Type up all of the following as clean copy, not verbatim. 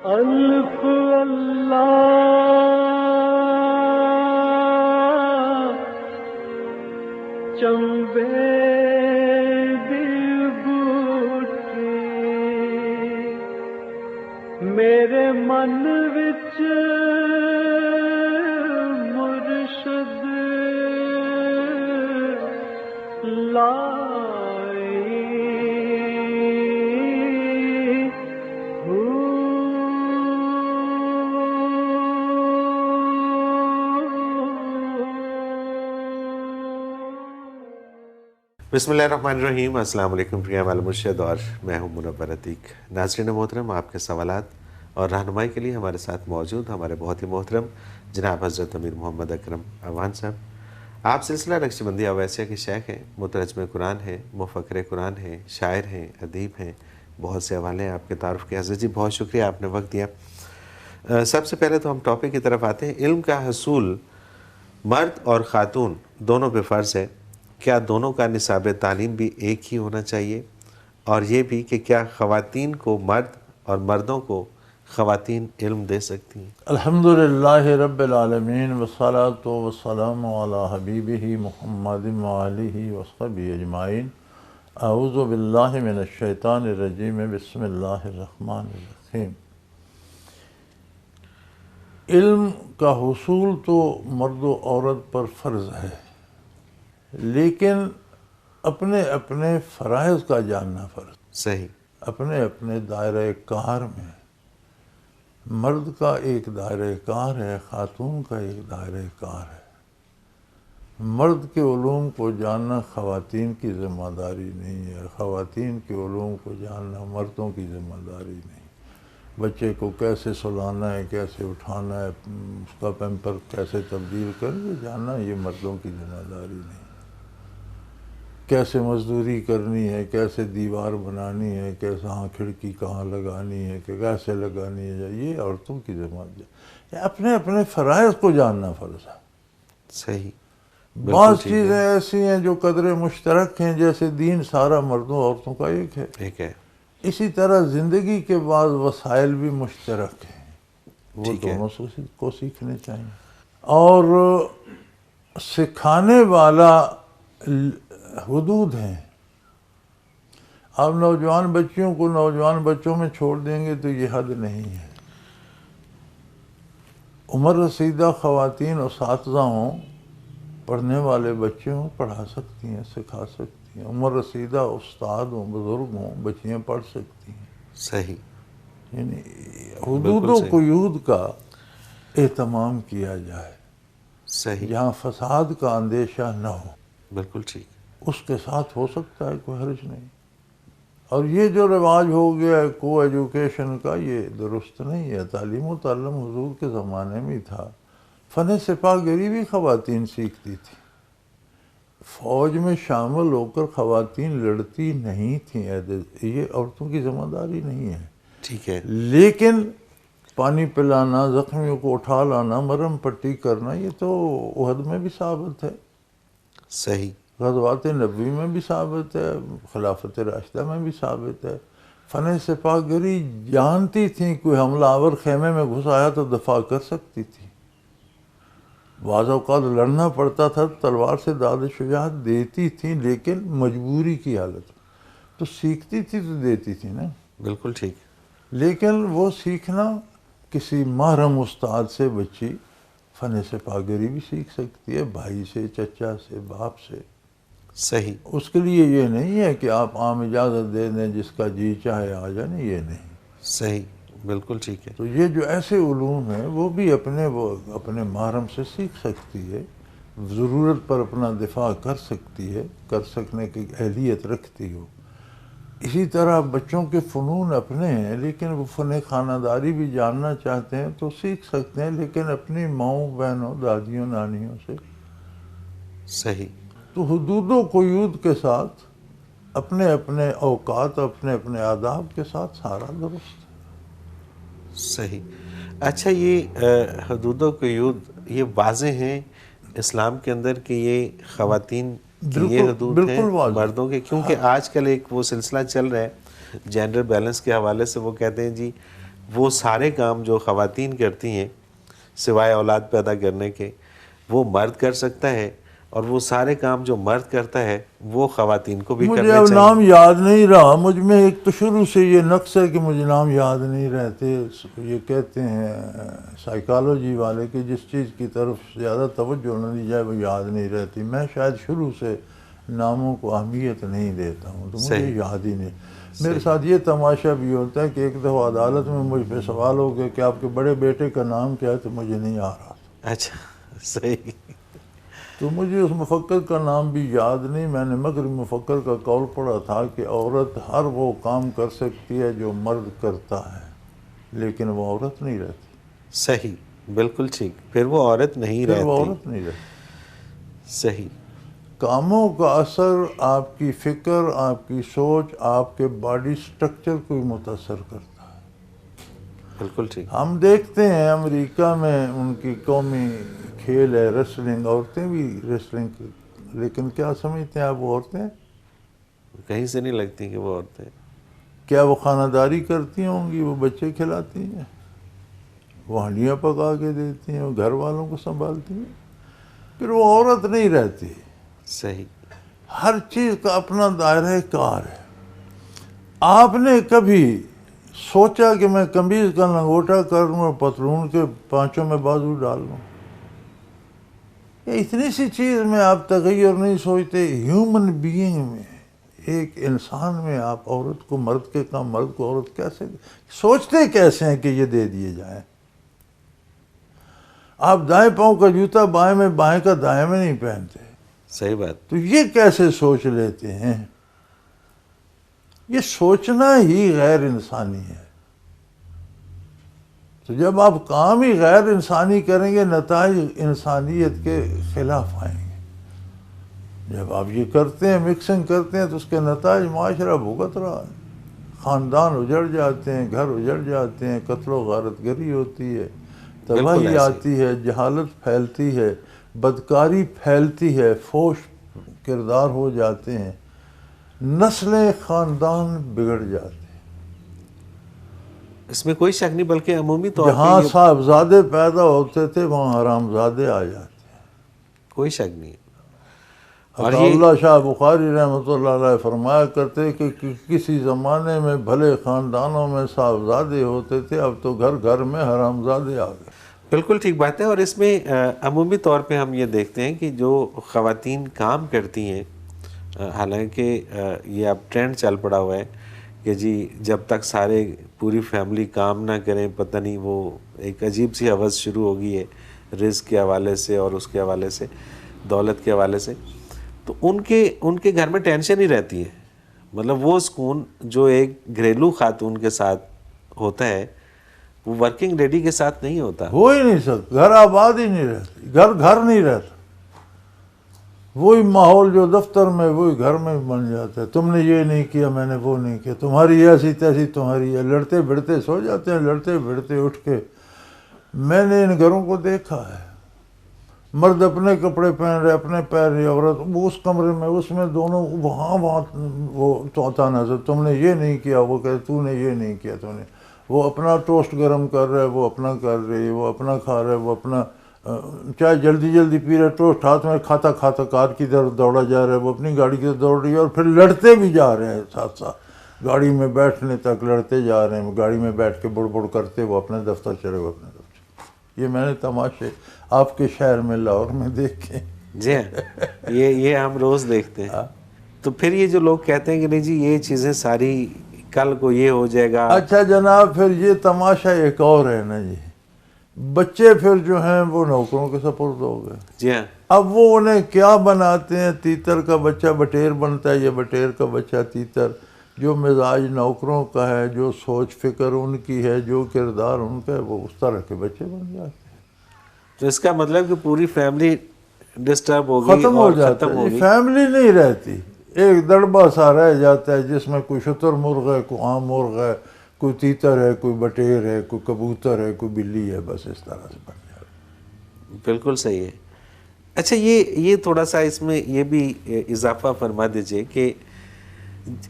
الف اللہ چمبے دی بوٹی میرے من وچ مرشد لائی بسم اللہ الرحمن الرحیم۔ السلام علیکم پریہ المرشد، اور میں ہوں منور عتیق۔ ناظرین محترم، آپ کے سوالات اور رہنمائی کے لیے ہمارے ساتھ موجود ہمارے بہت ہی محترم جناب حضرت امیر محمد اکرم اعوان صاحب۔ آپ سلسلہ نقشبندی اویسیہ کے شیخ ہیں، مترجم قرآن ہیں، مفکر قرآن ہیں، شاعر ہیں، ادیب ہیں، بہت سے حوالے ہیں آپ کے تعارف کے۔ حضرت جی بہت شکریہ، آپ نے وقت دیا۔ سب سے پہلے تو ہم ٹاپک کی طرف آتے ہیں۔ علم کا حصول مرد اور خاتون دونوں پہ فرض ہے، کیا دونوں کا نصاب تعلیم بھی ایک ہی ہونا چاہیے؟ اور یہ بھی کہ کیا خواتین کو مرد اور مردوں کو خواتین علم دے سکتی ہیں؟ الحمدللہ رب العالمین والصلاة والسلام علی حبیبہ محمد وآلہ وصحبہ اجمعین۔ اعوذ باللہ من الشیطان الرجیم، بسم اللہ الرحمن الرحیم۔ علم کا حصول تو مرد و عورت پر فرض ہے، لیکن اپنے اپنے فرائض کا جاننا فرض۔ صحیح۔ اپنے اپنے دائرہ کار میں مرد کا ایک دائرہ کار ہے، خاتون کا ایک دائرہ کار ہے۔ مرد کے علوم کو جاننا خواتین کی ذمہ داری نہیں ہے، خواتین کے علوم کو جاننا مردوں کی ذمہ داری نہیں۔ بچے کو کیسے سلانا ہے، کیسے اٹھانا ہے، اس کا پیمپر کیسے تبدیل کرنا، یہ جاننا یہ مردوں کی ذمہ داری نہیں۔ کیسے مزدوری کرنی ہے، کیسے دیوار بنانی ہے، کیسے کھڑکی کہاں لگانی ہے، کہ کیسے لگانی ہے، یہ عورتوں کی ذمہ داری۔ اپنے اپنے فرائض کو جاننا فرض ہے۔ صحیح۔ بعض چیزیں ایسی ہیں جو قدر مشترک ہیں، جیسے دین سارا مردوں عورتوں کا ایک ہے۔ ایک ہے۔ اسی طرح زندگی کے بعض وسائل بھی مشترک ہیں، وہ دونوں کو سیکھنے چاہیے۔ اور سکھانے والا حدود ہیں۔ آپ نوجوان بچیوں کو نوجوان بچوں میں چھوڑ دیں گے تو یہ حد نہیں ہے۔ عمر رسیدہ خواتین اساتذہ ہوں، پڑھنے والے بچے ہوں، پڑھا سکتی ہیں، سکھا سکتی ہیں۔ عمر رسیدہ استاد ہوں، بزرگ ہوں، بچیاں پڑھ سکتی ہیں۔ صحیح۔ یعنی حدود و قیود کا اہتمام کیا جائے، صحیح۔ جہاں فساد کا اندیشہ نہ ہو، بالکل ٹھیک۔ اس کے ساتھ ہو سکتا ہے، کوئی حرج نہیں۔ اور یہ جو رواج ہو گیا ہے کو ایجوکیشن کا، یہ درست نہیں ہے۔ تعلیم و تعلم حضور کے زمانے میں تھا۔ فن سپاہ گری بھی خواتین سیکھتی تھی، فوج میں شامل ہو کر خواتین لڑتی نہیں تھیں، یہ عورتوں کی ذمہ داری نہیں ہے۔ ٹھیک ہے۔ لیکن پانی پلانا، زخمیوں کو اٹھا لانا، مرہم پٹی کرنا، یہ تو احد میں بھی ثابت ہے، صحیح۔ غزوات نبوی میں بھی ثابت ہے، خلافت راشدہ میں بھی ثابت ہے۔ فن سپاہ گری جانتی تھیں کوئی حملہ آور خیمے میں گھس آیا تو دفاع کر سکتی تھی۔ بعض اوقات لڑنا پڑتا تھا، تلوار سے داد شجاعت دیتی تھیں، لیکن مجبوری کی حالت تو سیکھتی تھی تو دیتی تھی نا۔ بالکل ٹھیک۔ لیکن وہ سیکھنا کسی محرم استاد سے بچی فن سپاہ گری بھی سیکھ سکتی ہے، بھائی سے، چچا سے، باپ سے۔ صحیح۔ اس کے لیے یہ نہیں ہے کہ آپ عام اجازت دے دیں، جس کا جی چاہے آ جانے، یہ نہیں۔ صحیح، بالکل ٹھیک ہے۔ تو یہ جو ایسے علوم ہیں وہ بھی اپنے محرم سے سیکھ سکتی ہے، ضرورت پر اپنا دفاع کر سکتی ہے، کر سکنے کی اہلیت رکھتی ہو۔ اسی طرح بچوں کے فنون اپنے ہیں، لیکن وہ فن خانہ داری بھی جاننا چاہتے ہیں تو سیکھ سکتے ہیں، لیکن اپنی ماؤں، بہنوں، دادیوں، نانیوں سے۔ صحیح۔ تو حدود و قیود کے ساتھ اپنے اپنے اوقات، اپنے اپنے آداب کے ساتھ سارا درست ہے۔ صحیح۔ اچھا، یہ حدود و قیود یہ واضح ہیں اسلام کے اندر کہ یہ خواتین کی یہ حدود ہیں مردوں کے؟ کیونکہ آج کل ایک وہ سلسلہ چل رہا ہے جینڈر بیلنس کے حوالے سے، وہ کہتے ہیں جی وہ سارے کام جو خواتین کرتی ہیں سوائے اولاد پیدا کرنے کے وہ مرد کر سکتا ہے، اور وہ سارے کام جو مرد کرتا ہے وہ خواتین کو بھی کرنے مجھے اب چاہیے۔ نام یاد نہیں رہا، مجھ میں ایک تو شروع سے یہ نقص ہے کہ مجھے نام یاد نہیں رہتے۔ یہ کہتے ہیں سائیکالوجی والے کہ جس چیز کی طرف زیادہ توجہ نہ دی جائے وہ یاد نہیں رہتی۔ میں شاید شروع سے ناموں کو اہمیت نہیں دیتا ہوں، تو مجھے صحیح۔ یاد ہی نہیں۔ میرے ساتھ یہ تماشا بھی ہوتا ہے کہ ایک دفعہ عدالت میں مجھ پہ سوال ہو گیا کہ آپ کے بڑے بیٹے کا نام کیا ہے، تو مجھے نہیں آ رہا تھا۔ اچھا، صحیح۔ تو مجھے اس مفکر کا نام بھی یاد نہیں۔ میں نے مغربی مفکر کا قول پڑھا تھا کہ عورت ہر وہ کام کر سکتی ہے جو مرد کرتا ہے، لیکن وہ عورت نہیں رہتی۔ صحیح، بالکل ٹھیک، پھر وہ عورت نہیں پھر وہ رہتی۔ عورت نہیں رہتی۔ صحیح، کاموں کا اثر آپ کی فکر، آپ کی سوچ، آپ کے باڈی سٹرکچر کو بھی متاثر کرتا ہے۔ بالکل ٹھیک۔ ہم دیکھتے ہیں امریکہ میں ان کی قومی کھیل ہے ریسلنگ، عورتیں بھی ریسلنگ، لیکن کیا سمجھتے ہیں آپ وہ عورتیں؟ کہیں سے نہیں لگتی کہ وہ عورتیں۔ کیا وہ خانہ داری کرتی ہوں گی؟ وہ بچے کھلاتی ہیں، وہ ہنڈیاں پکا کے دیتی ہیں، وہ گھر والوں کو سنبھالتی ہیں، پھر وہ عورت نہیں رہتی۔ صحیح۔ ہر چیز کا اپنا دائرہ کار ہے۔ آپ نے کبھی سوچا کہ میں قمیض کا لنگوٹا کر لوں اور پتلون کے پانچوں میں بازو ڈال لوں؟ یہ اتنی سی چیز میں آپ تغیر نہیں سوچتے۔ ہیومن بینگ میں، ایک انسان میں آپ عورت کو مرد کے کام، مرد کو عورت کیسے سوچتے کیسے ہیں کہ یہ دے دیے جائیں؟ آپ دائیں پاؤں کا جوتا بائیں میں، بائیں کا دائیں میں نہیں پہنتے، صحیح بات۔ تو یہ کیسے سوچ لیتے ہیں؟ یہ سوچنا ہی غیر انسانی ہے۔ تو جب آپ کام ہی غیر انسانی کریں گے، نتائج انسانیت کے خلاف آئیں گے۔ جب آپ یہ کرتے ہیں، مکسنگ کرتے ہیں، تو اس کے نتائج معاشرہ بھگت رہا ہے۔ خاندان اجڑ جاتے ہیں، گھر اجڑ جاتے ہیں، قتل و غارت گری ہوتی ہے، تباہی ایسے۔ آتی ہے، جہالت پھیلتی ہے، بدکاری پھیلتی ہے، فحش کردار ہو جاتے ہیں، نسلیں، خاندان بگڑ جاتے ہیں۔ اس میں کوئی شک نہیں، بلکہ عمومی طور جہاں پہ صاحبزادے پیدا ہوتے تھے وہاں حرامزادے آ جاتے ہیں۔ کوئی شک نہیں۔ اور عطا اللہ شاہ بخاری رحمۃ اللہ علیہ فرمایا کرتے کہ کسی زمانے میں بھلے خاندانوں میں صاحبزادے ہوتے تھے، اب تو گھر گھر میں حرامزادے آ گئے۔ بالکل ٹھیک بات ہے۔ اور اس میں عمومی طور پہ ہم یہ دیکھتے ہیں کہ جو خواتین کام کرتی ہیں، حالانکہ یہ اب ٹرینڈ چل پڑا ہوا ہے کہ جی جب تک سارے پوری فیملی کام نہ کریں، پتہ نہیں، وہ ایک عجیب سی حوث شروع ہو گئی ہے رزق کے حوالے سے اور اس کے حوالے سے، دولت کے حوالے سے، تو ان کے گھر میں ٹینشن ہی رہتی ہے۔ مطلب وہ سکون جو ایک گھریلو خاتون کے ساتھ ہوتا ہے وہ ورکنگ لیڈی کے ساتھ نہیں ہوتا۔ ہو ہی نہیں سکتا، گھر آباد ہی نہیں رہتی، گھر نہیں رہتا۔ وہی ماحول جو دفتر میں وہی گھر میں بن جاتا ہے۔ تم نے یہ نہیں کیا، میں نے وہ نہیں کیا، تمہاری ایسی تیسی تمہاری ہے، لڑتے بھڑتے سو جاتے ہیں، لڑتے بھڑتے اٹھ کے۔ میں نے ان گھروں کو دیکھا ہے، مرد اپنے کپڑے پہن رہے، اپنے پیر رہی، عورت وہ اس کمرے میں، اس میں دونوں وہاں وہ توتا نظر، تم نے یہ نہیں کیا، وہ کہے تو نے یہ نہیں کیا، تو نے وہ اپنا ٹوسٹ گرم کر رہا ہے، وہ اپنا کر رہی ہے، وہ اپنا کھا رہا ہے، وہ اپنا چاہے جلدی جلدی پی رہا ہے، ٹوسٹ ہاتھ میں کھاتا کھاتا کار کی طرف دوڑا جا رہا ہے، وہ اپنی گاڑی کی طرف دوڑ رہی ہے، اور پھر لڑتے بھی جا رہے ہیں ساتھ ساتھ، گاڑی میں بیٹھنے تک لڑتے جا رہے ہیں، گاڑی میں بیٹھ کے بڑ بڑ کرتے وہ اپنے دفتر چلے گئے اپنے دفتر۔ یہ میں نے تماشے آپ کے شہر میں لاہور میں دیکھے۔ جی ہاں، یہ ہم روز دیکھتے ہیں۔ تو پھر یہ جو لوگ کہتے ہیں کہ نہیں جی یہ چیزیں ساری کل کو یہ ہو جائے گا۔ اچھا جناب، پھر یہ تماشا ایک اور ہے نا جی، بچے پھر جو ہیں وہ نوکروں کے سپرد ہو گئے۔ جی ہاں، اب وہ انہیں کیا بناتے ہیں؟ تیتر کا بچہ بٹیر بنتا ہے یا بٹیر کا بچہ تیتر؟ جو مزاج نوکروں کا ہے، جو سوچ فکر ان کی ہے، جو کردار ان کا ہے، وہ اس طرح کے بچے بن جاتے ہیں۔ تو اس کا مطلب کہ پوری فیملی ڈسٹرب ہو گئی، ختم ہو اور جاتا ختم ہو ہے، گئی۔ فیملی نہیں رہتی، ایک دڑبا سا رہ جاتا ہے جس میں کوئی شتر مرغ ہے، کوئی عام مرغ ہے، کوئی تیتر ہے، کوئی بٹیر ہے، کوئی کبوتر ہے، کوئی بلی ہے، بس اس طرح سے بن جاتا ہے۔ بالکل صحیح ہے۔ اچھا یہ تھوڑا سا اس میں یہ بھی اضافہ فرما دیجئے کہ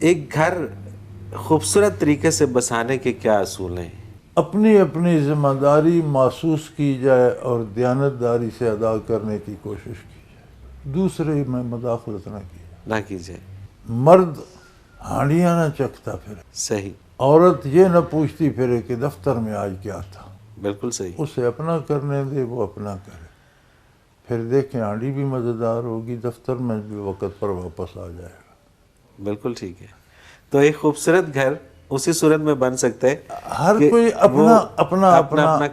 ایک گھر خوبصورت طریقے سے بسانے کے کیا اصول ہیں؟ اپنی اپنی ذمہ داری محسوس کی جائے اور دیانتداری سے ادا کرنے کی کوشش کی جائے، دوسرے میں مداخلت نہ کی جائے۔ نہ کیجیے، مرد ہانڈیاں نہ چکھتا پھرے، صحیح، عورت یہ نہ پوچھتی پھرے کہ دفتر میں آج کیا تھا۔ بالکل صحیح، اسے اپنا کرنے دے، وہ اپنا کرے، پھر دیکھیں ہانڈی بھی مزیدار ہوگی، دفتر میں بھی وقت پر واپس آ جائے گا۔ بالکل ٹھیک ہے۔ تو ایک خوبصورت گھر اسی صورت میں بن سکتا ہے ہر کہ کوئی وہ اپنا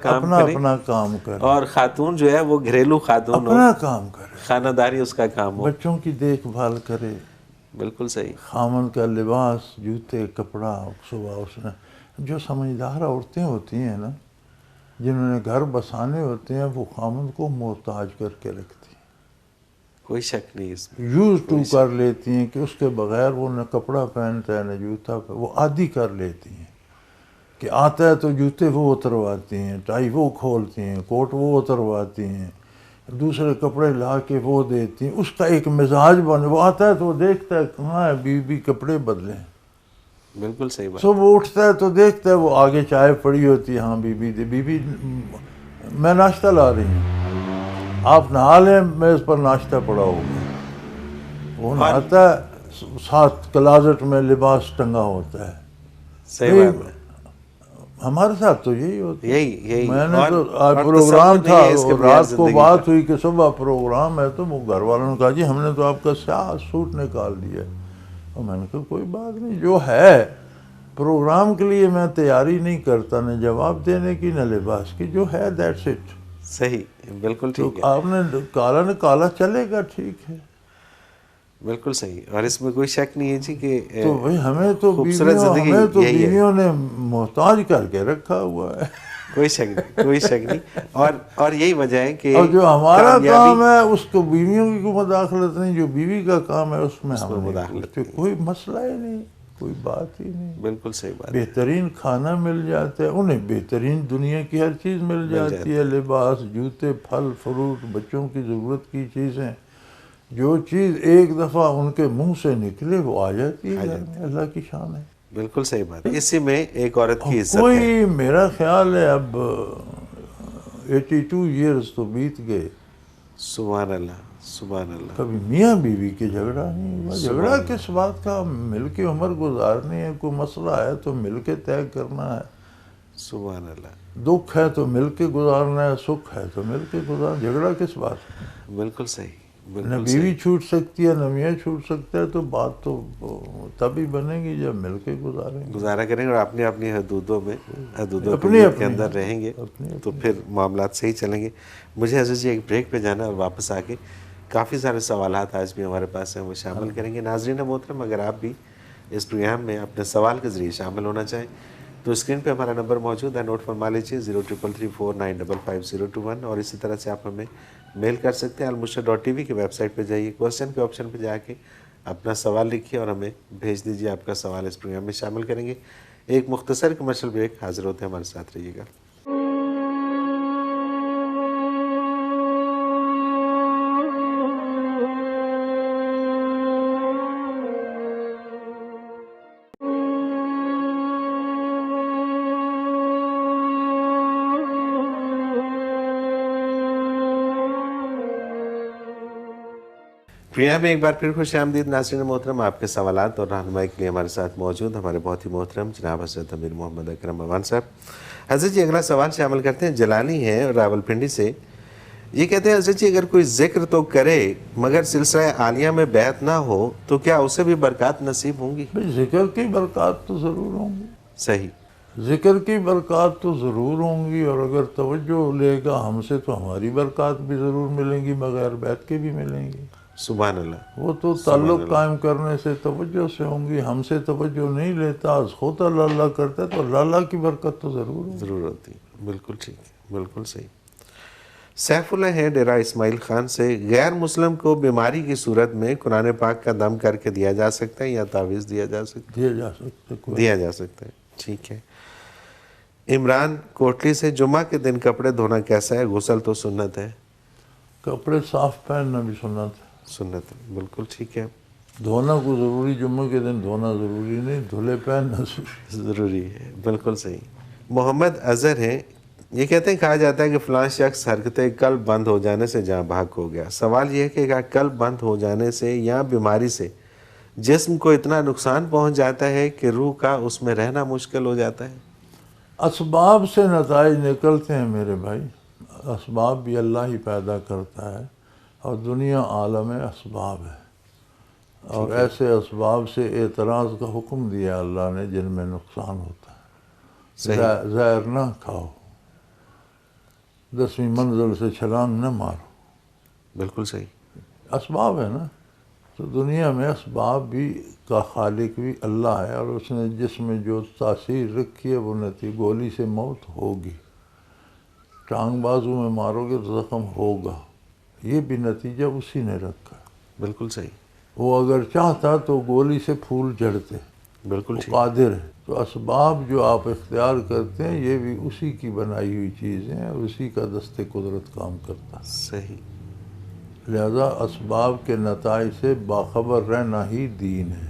کام کرے، کام کرے، اور خاتون جو ہے وہ گھریلو خاتون ہو، اپنا کام کرے، خانہ داری اس کا کام ہو۔ بچوں کی دیکھ بھال کرے، بالکل صحیح، خامن کا لباس، جوتے، کپڑا، صبح اس نے جو سمجھدار عورتیں ہوتی ہیں نا، جنہوں نے گھر بسانے ہوتے ہیں، وہ خامن کو محتاج کر کے رکھتی ہیں، کوئی شک نہیں اس میں، یوز ٹو کر لیتی ہیں کہ اس کے بغیر وہ نہ کپڑا پہنتا ہے نہ جوتا وہ عادی کر لیتی ہیں کہ آتا ہے تو جوتے وہ اترواتی ہیں، ٹائی وہ کھولتی ہیں، کوٹ وہ اترواتی ہیں، دوسرے کپڑے لا کے وہ دیتی ہیں، اس کا ایک مزاج بنے، وہ آتا ہے تو وہ دیکھتا ہے کہاں ہے بیوی کپڑے بدلیں، بالکل صحیح بات، صبح اٹھتا ہے تو دیکھتا ہے وہ آگے چائے پڑی ہوتی ہے، ہاں بیوی دے، بیوی میں ناشتہ لا رہی ہوں، آپ نہا لیں، میز پر ناشتہ پڑا ہوگا، وہ نہاتا ہے، ساتھ کلازٹ میں لباس ٹنگا ہوتا ہے۔ صحیح بات ہے، ہمارے ساتھ تو یہی ہوتا ہے۔ یہی میں نے اور تو آج اور پروگرام تصور تھا، نہیں ہے اس کے بغیر رات کو زندگی بات کا۔ ہوئی کہ صبح پروگرام ہے، تو وہ گھر والوں نے کہا جی ہم نے تو آپ کا سیاہ سوٹ نکال دیا، اور میں نے کہا کوئی بات نہیں، جو ہے پروگرام کے لیے میں تیاری نہیں کرتا، نہ جواب دینے کی نہ لباس کی، جو ہے دیٹس اٹ۔ صحیح، بالکل تو ٹھیک ہے، آپ نے کالا چلے گا، ٹھیک ہے۔ بالکل صحیح، اور اس میں کوئی شک نہیں ہے جی کہ تو بھائی ہمیں تو خوبصورت زندگی یہی ہے، بیویوں نے محتاج کر کے رکھا ہوا ہے، کوئی شک نہیں، کوئی شک نہیں، اور یہی وجہ ہے کہ اور جو ہمارا کامیابی کام ہے اس کو بیویوں کی کوئی مداخلت نہیں، جو بیوی کا کام ہے اس میں ہم نہیں مداخلت پوچھتے، کوئی مسئلہ ہی نہیں، کوئی بات ہی نہیں۔ بالکل صحیح بات، بہترین کھانا مل جاتا ہے انہیں، بہترین دنیا کی ہر چیز مل جاتی ہے، لباس، جوتے، پھل فروٹ، بچوں کی ضرورت کی چیزیں، جو چیز ایک دفعہ ان کے منہ سے نکلے وہ آ جاتی ہے گھر میں، اللہ کی شان ہے۔ بالکل صحیح بات، اسی میں ایک عورت کی عزت ہے۔ کوئی میرا خیال ہے اب 82 ایئرز تو بیت گئے، سبحان اللہ، سبحان اللہ، کبھی میاں بیوی کے جھگڑا نہیں ہوا۔ جھگڑا کس بات کا، مل کے عمر گزارنی ہے، کوئی مسئلہ ہے تو مل کے طے کرنا ہے، سبحان اللہ، دکھ ہے تو مل کے گزارنا ہے، سکھ ہے تو مل کے گزارنا، جھگڑا کس بات کا؟ بالکل صحیح، نہ بالکل بیوی صحیح، چھوٹ سکتی ہے نہ میاں چھوٹ سکتا ہے، تو بات تو تبھی بنے گی جب مل کے گزاریں گے، گزارا کریں گے اور اپنی اپنی حدودوں میں، حدودوں اپنی کے اندر رہیں گے تو پھر معاملات صحیح چلیں گے۔ مجھے حضرت جی ایک بریک پہ جانا ہے، اور واپس آ کے کافی سارے سوالات آج بھی ہمارے پاس ہیں وہ شامل کریں گے۔ ناظرین محترم، اگر آپ بھی اس پروگرام میں اپنے سوال کے ذریعے شامل ہونا چاہیں تو اسکرین پہ ہمارا نمبر موجود ہے، نوٹ فرما لیجیے 033349555021، اور اسی طرح سے آپ ہمیں میل کر سکتے ہیں۔ almushtad.tv کی ویب سائٹ پہ جائیے، کوسچن کے آپشن پہ جا کے اپنا سوال لکھیے اور ہمیں بھیج دیجیے، آپ کا سوال اس پروگرام میں شامل کریں گے۔ ایک مختصر کمرشل بریک، حاضر ہوتے ہیں، ہمارے ساتھ رہیے گا۔ پروگرام میں ایک بار پھر خوش آمدید ناظرین محترم، آپ کے سوالات اور رہنمائی کے لیے ہمارے ساتھ موجود ہمارے بہت ہی محترم جناب حضرت امیر محمد اکرم امان صاحب۔ حضرت جی اگلا سوال شامل کرتے ہیں، جلالی ہیں راولپنڈی سے، یہ کہتے ہیں حضرت جی اگر کوئی ذکر تو کرے مگر سلسلہ عالیہ میں بیعت نہ ہو تو کیا اسے بھی برکات نصیب ہوں گی؟ ذکر کی برکات تو ضرور ہوں گی، صحیح، ذکر کی برکات تو ضرور ہوں گی، اور اگر توجہ لے گا ہم سے تو ہماری برکات بھی ضرور ملیں گی، بغیر بیعت کے بھی ملیں گی۔ سبحان اللہ، وہ تو تعلق قائم کرنے سے توجہ سے ہوں گی، ہم سے توجہ نہیں لیتا، خود اللہ اللہ کرتا ہے تو اللہ اللہ کی برکت تو ضرور ہوگی۔ ضرور ہوتی ہے، بالکل ٹھیک ہے، بالکل صحیح۔ سیف اللہ ہے ڈیرہ اسماعیل خان سے، غیر مسلم کو بیماری کی صورت میں قرآن پاک کا دم کر کے دیا جا سکتا ہے یا تعویذ دیا جا سکتا دیا جا سکتا ہے؟ دیا جا سکتا ہے، ٹھیک ہے۔ عمران کوٹلی سے، جمعہ کے دن کپڑے دھونا کیسا ہے؟ غسل تو سنت ہے؟ کپڑے صاف پہننا بھی سنت ہے، سنت ہے، بالکل ٹھیک ہے، دھونا کو ضروری، جمعہ کے دن دھونا ضروری نہیں، دھلے پہننا ضروری۔ ضروری ہے، بالکل صحیح۔ محمد اظہر ہیں، یہ کہتے ہیں کہا جاتا ہے کہ فلاں شخص حرکت قلب بند ہو جانے سے جاں بحق ہو گیا۔ سوال یہ ہے کہ کیا قلب بند ہو جانے سے یا بیماری سے جسم کو اتنا نقصان پہنچ جاتا ہے کہ روح کا اس میں رہنا مشکل ہو جاتا ہے؟ اسباب سے نتائج نکلتے ہیں میرے بھائی، اسباب بھی اللہ ہی پیدا کرتا ہے، اور دنیا عالم اسباب ہے، اور ایسے اسباب سے اعتراض کا حکم دیا اللہ نے جن میں نقصان ہوتا ہے۔ زہر نہ کھاؤ، 10ویں منزل سے چھلانگ نہ مارو، بالکل صحیح۔ اسباب ہے نا۔ تو دنیا میں اسباب بھی کا خالق بھی اللہ ہے، اور اس نے جس میں جو تاثیر رکھی ہے وہ گولی سے موت ہوگی، ٹانگ بازو میں مارو گے تو زخم ہوگا، یہ بھی نتیجہ اسی نے رکھا۔ بالکل صحیح۔ وہ اگر چاہتا تو گولی سے پھول جڑتے، بالکل وہ ٹھیک۔ قادر ہے۔ تو اسباب جو آپ اختیار کرتے ہیں یہ بھی اسی کی بنائی ہوئی چیزیں ہیں، اسی کا دست قدرت کام کرتا ہے۔ صحیح۔ لہذا اسباب کے نتائج سے باخبر رہنا ہی دین ہے،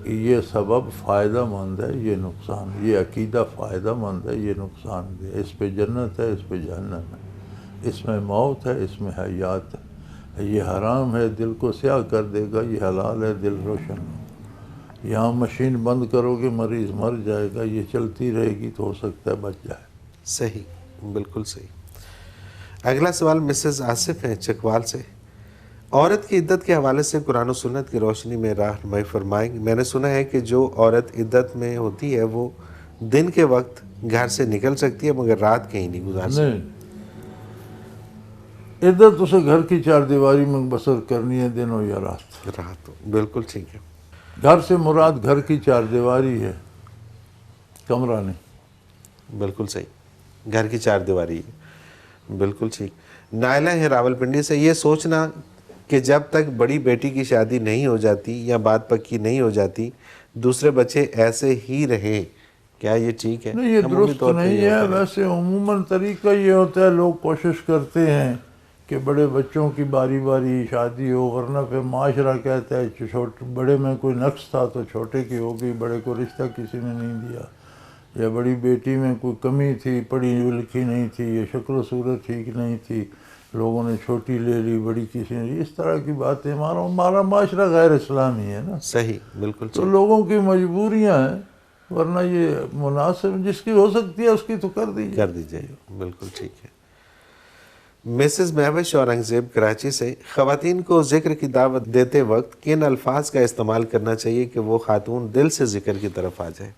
کہ یہ سبب فائدہ مند ہے، یہ نقصان، یہ عقیدہ فائدہ مند ہے، یہ نقصان دہ، اس پہ جنت ہے، اس پہ جہنم ہے، اس میں موت ہے، اس میں حیات ہے، یہ حرام ہے دل کو سیاہ کر دے گا، یہ حلال ہے دل روشن ہو۔ یہاں مشین بند کرو گے مریض مر جائے گا، یہ چلتی رہے گی تو ہو سکتا ہے بچ جائے۔ صحیح، بالکل صحیح۔ اگلا سوال مسز آصف ہیں چکوال سے، عورت کی عدت کے حوالے سے قرآن و سنت کی روشنی میں رہنمائی فرمائیں۔ میں نے سنا ہے کہ جو عورت عدت میں ہوتی ہے وہ دن کے وقت گھر سے نکل سکتی ہے مگر رات کہیں نہیں گزار سکتی۔ نہیں، عدت اسے گھر کی چار دیواری میں بسر کرنی ہے، دن ہو یا رات۔ رات ہو، بالکل ٹھیک ہے۔ گھر سے مراد گھر کی چار دیواری ہے، کمرہ نہیں۔ بالکل صحیح، گھر کی چار دیواری ہے، بالکل ٹھیک۔ نائلہ ہے راولپنڈی سے، یہ سوچنا کہ جب تک بڑی بیٹی کی شادی نہیں ہو جاتی یا بات پکی نہیں ہو جاتی دوسرے بچے ایسے ہی رہیں، کیا یہ ٹھیک ہے؟ نہیں، یہ عمومی درست طور پہ نہیں یہ ہے۔ ہوتا ویسے عموماً طریقہ یہ ہوتا ہے، لوگ کوشش کرتے ہیں کہ بڑے بچوں کی باری باری شادی ہو، ورنہ پھر معاشرہ کہتا ہے بڑے میں کوئی نقص تھا تو چھوٹے کی ہو گئی، بڑے کو رشتہ کسی نے نہیں دیا، یا بڑی بیٹی میں کوئی کمی تھی، پڑھی لکھی نہیں تھی، یا شکل و صورت ٹھیک نہیں تھی، لوگوں نے چھوٹی لے لی، بڑی کسی نے، اس طرح کی باتیں۔ ہمارا معاشرہ غیر اسلامی ہے نا، صحیح، بالکل تو صحیح۔ لوگوں کی مجبوریاں ہیں، ورنہ یہ مناسب جس کی ہو سکتی ہے اس کی تو کر دیجیے۔ کر دیجئے، بالکل ٹھیک ہے۔ مسز مہوش اورنگزیب کراچی سے، خواتین کو ذکر کی دعوت دیتے وقت کن الفاظ کا استعمال کرنا چاہیے کہ وہ خاتون دل سے ذکر کی طرف آ جائے؟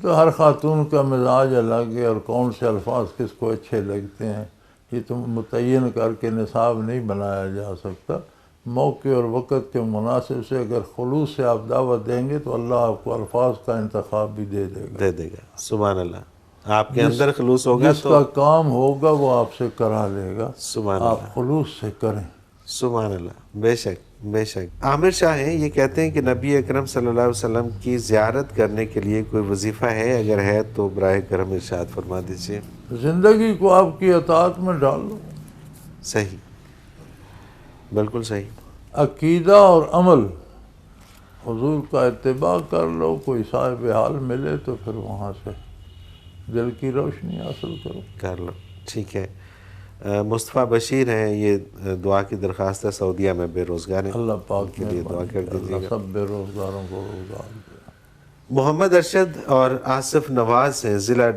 تو ہر خاتون کا مزاج الگ ہے، اور کون سے الفاظ کس کو اچھے لگتے ہیں یہ تو متعین کر کے نصاب نہیں بنایا جا سکتا۔ موقع اور وقت کے مناسب سے اگر خلوص سے آپ دعوت دیں گے تو اللہ آپ کو الفاظ کا انتخاب بھی دے دے گا۔ دے دے گا، سبحان اللہ۔ آپ کے اندر خلوص ہوگا جس تو کا کام ہوگا وہ آپ سے کرا لے گا، سبحان آپ اللہ، خلوص سے کریں۔ سبحان اللہ، بے شک بے شک۔ عامر شاہ ہیں، یہ کہتے ہیں کہ نبی اکرم صلی اللہ علیہ وسلم کی زیارت کرنے کے لیے کوئی وظیفہ ہے؟ اگر ہے تو براہ کرم ارشاد فرما دیجیے۔ زندگی کو آپ کی اطاعت میں ڈال لو، صحیح، بالکل صحیح۔ عقیدہ اور عمل حضور کا اتباع کر لو، کوئی صاحب حال ملے تو پھر وہاں سے دل کی روشنی حاصل کرو۔ کر لو، ٹھیک ہے۔ مصطفیٰ بشیر ہیں، یہ دعا کی درخواست ہے، سعودیہ میں بے روزگار ہیں، اللہ ان پاک کے لیے دعا مہربانی کر کرے، دیجیے اللہ گا۔ سب بے روزگاروں کو روزگار دے۔ محمد ارشد اور آصف نواز ہیں ضلع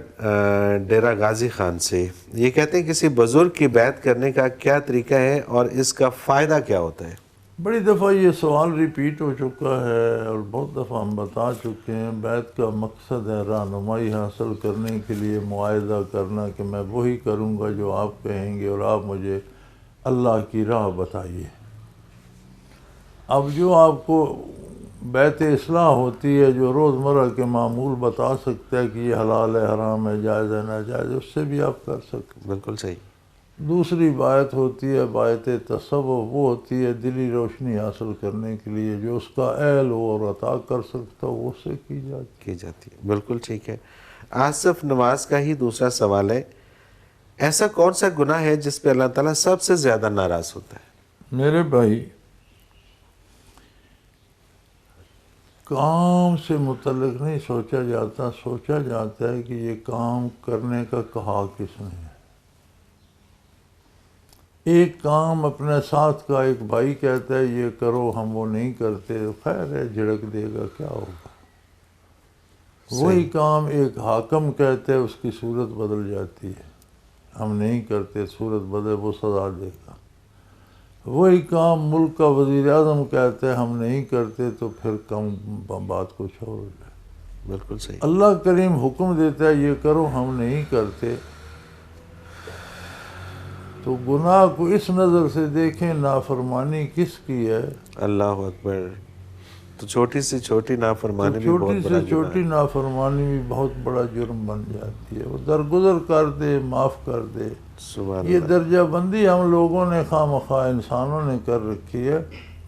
ڈیرہ غازی خان سے، یہ کہتے ہیں کسی بزرگ کی بیعت کرنے کا کیا طریقہ ہے اور اس کا فائدہ کیا ہوتا ہے؟ بڑی دفعہ یہ سوال ریپیٹ ہو چکا ہے اور بہت دفعہ ہم بتا چکے ہیں۔ بیعت کا مقصد ہے رہنمائی حاصل کرنے کے لیے معاہدہ کرنا کہ میں وہی کروں گا جو آپ کہیں گے اور آپ مجھے اللہ کی راہ بتائیے۔ اب جو آپ کو بیعت اصلاح ہوتی ہے، جو روزمرہ کے معمول بتا سکتا ہے کہ یہ حلال ہے، حرام ہے، جائز ہے، ناجائز ہے، اس سے بھی آپ کر سکتے ہیں۔ بالکل صحیح۔ دوسری بیعت ہوتی ہے بیعت تصوف، وہ ہوتی ہے دلی روشنی حاصل کرنے کے لیے، جو اس کا اہل ہو اور عطا کر سکتا ہو اس سے کی جاتی ہے، بالکل ٹھیک ہے۔ آصف نواز کا ہی دوسرا سوال ہے، ایسا کون سا گناہ ہے جس پہ اللہ تعالیٰ سب سے زیادہ ناراض ہوتا ہے؟ میرے بھائی، کام سے متعلق نہیں سوچا جاتا، سوچا جاتا ہے کہ یہ کام کرنے کا کہا کس نے ہے۔ ایک کام اپنے ساتھ کا ایک بھائی کہتا ہے یہ کرو، ہم وہ نہیں کرتے، خیر ہے جھڑک دے گا، کیا ہوگا۔ وہی کام ایک حاکم کہتے ہے، اس کی صورت بدل جاتی ہے، ہم نہیں کرتے، صورت بدل، وہ سزا دے گا۔ وہی کام ملک کا وزیر اعظم کہتے ہیں ہم نہیں کرتے، تو پھر کم بات کو چھوڑ دے۔ بالکل صحیح۔ اللہ کریم حکم دیتا ہے یہ کرو، ہم نہیں کرتے، تو گناہ کو اس نظر سے دیکھیں، نافرمانی کس کی ہے؟ اللہ اکبر۔ تو چھوٹی سے چھوٹی نافرمانی بھی چھوٹی بہت بڑا سے چھوٹی گناہ ہے۔ نافرمانی بھی بہت بڑا جرم بن جاتی ہے، وہ درگزر کر دے، معاف کر دے۔ سبحان یہ اللہ۔ درجہ بندی ہم لوگوں نے خواہ مخواہ انسانوں نے کر رکھی ہے۔